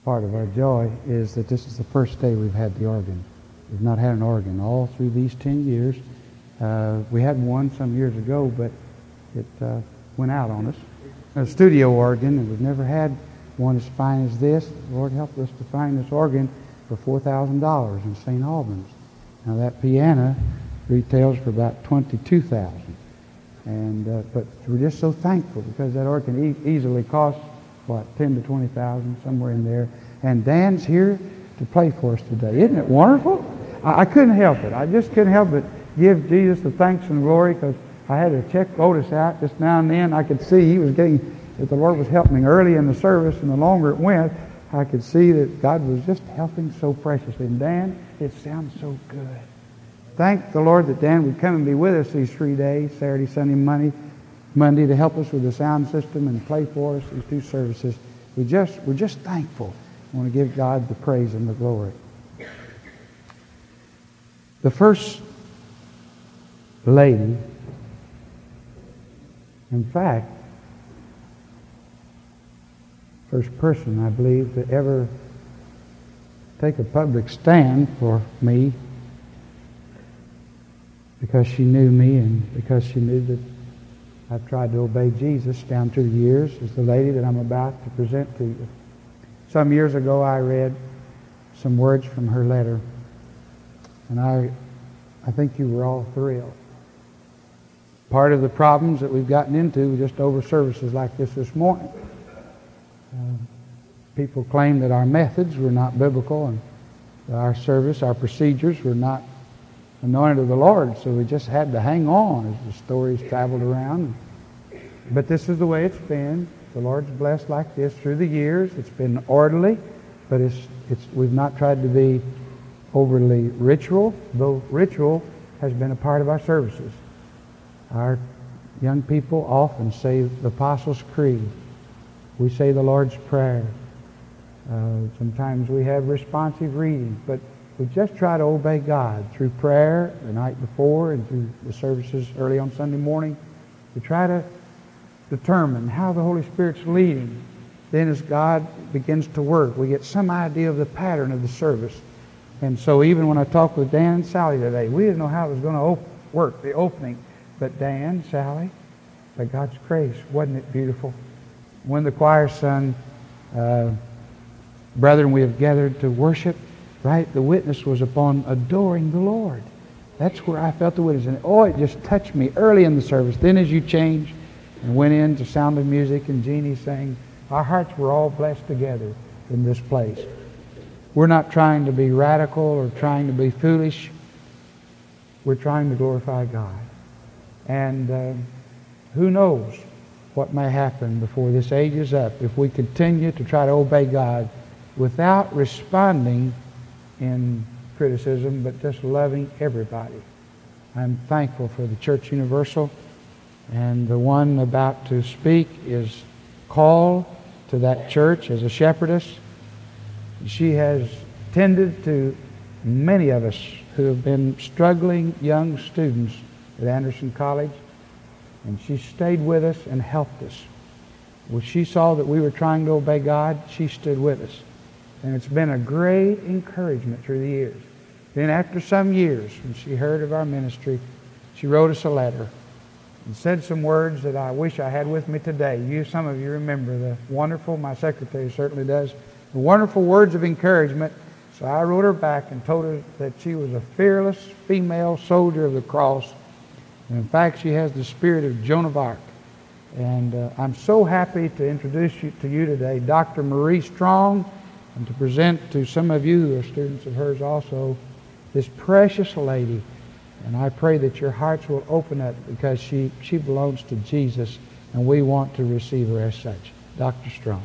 part of our joy is that this is the first day we've had the organ. We've not had an organ all through these 10 years. We had one some years ago, but it went out on us. A studio organ, and we've never had one as fine as this. The Lord helped us to find this organ for $4,000 in St. Albans. Now that piano retails for about $22,000. And but we're just so thankful because that organ easily costs, what, $10,000 to $20,000, somewhere in there. And Dan's here to play for us today. Isn't it wonderful? I couldn't help it. I just couldn't help but give Jesus the thanks and glory, because I had to check Otis out just now and then. I could see he was getting, that the Lord was helping early in the service, and the longer it went, I could see that God was just helping so preciously. And Dan, it sounds so good. Thank the Lord that Dan would come and be with us these 3 days, Saturday, Sunday, Monday, to help us with the sound system and play for us these 2 services. We're just thankful. I want to give God the praise and the glory. The first lady, in fact, first person, I believe, to ever take a public stand for me, because she knew me and because she knew that I've tried to obey Jesus down through the years, is the lady that I'm about to present to you. Some years ago I read some words from her letter, and I think you were all thrilled. Part of the problems that we've gotten into just over services like this morning. People claim that our methods were not biblical, and our service, our procedures were not anointed of the Lord, so we just had to hang on as the stories traveled around. But this is the way it's been. The Lord's blessed like this through the years. It's been orderly, but we've not tried to be overly ritual, though ritual has been a part of our services. Our young people often say the Apostles' Creed. We say the Lord's Prayer. Sometimes we have responsive reading, but we just try to obey God through prayer the night before and through the services early on Sunday morning. We try to determine how the Holy Spirit's leading. Then as God begins to work, we get some idea of the pattern of the service. And so even when I talked with Dan and Sally today, we didn't know how it was going to work, the opening. But Dan, Sally, by God's grace, wasn't it beautiful? When the choir sung, "Brethren, we have gathered to worship," right? The witness was upon adoring the Lord. That's where I felt the witness. And it just touched me early in the service. Then as you changed and went into Sound of Music and Jeannie sang, our hearts were all blessed together in this place. We're not trying to be radical or trying to be foolish. We're trying to glorify God. And who knows what may happen before this age is up if we continue to try to obey God without responding in criticism, but just loving everybody. I'm thankful for the Church Universal, and the one about to speak is called to that church as a shepherdess. She has tended to many of us who have been struggling young students at Anderson College, and she stayed with us and helped us. When she saw that we were trying to obey God, she stood with us. And it's been a great encouragement through the years. Then after some years, when she heard of our ministry, she wrote us a letter and said some words that I wish I had with me today. Some of you remember the wonderful, my secretary certainly does, the wonderful words of encouragement. So I wrote her back and told her that she was a fearless female soldier of the cross. And in fact, she has the spirit of Joan of Arc. And I'm so happy to introduce to you today Dr. Marie Strong, and to present to some of you who are students of hers also, this precious lady. And I pray that your hearts will open up, because she belongs to Jesus, and we want to receive her as such. Dr. Strong.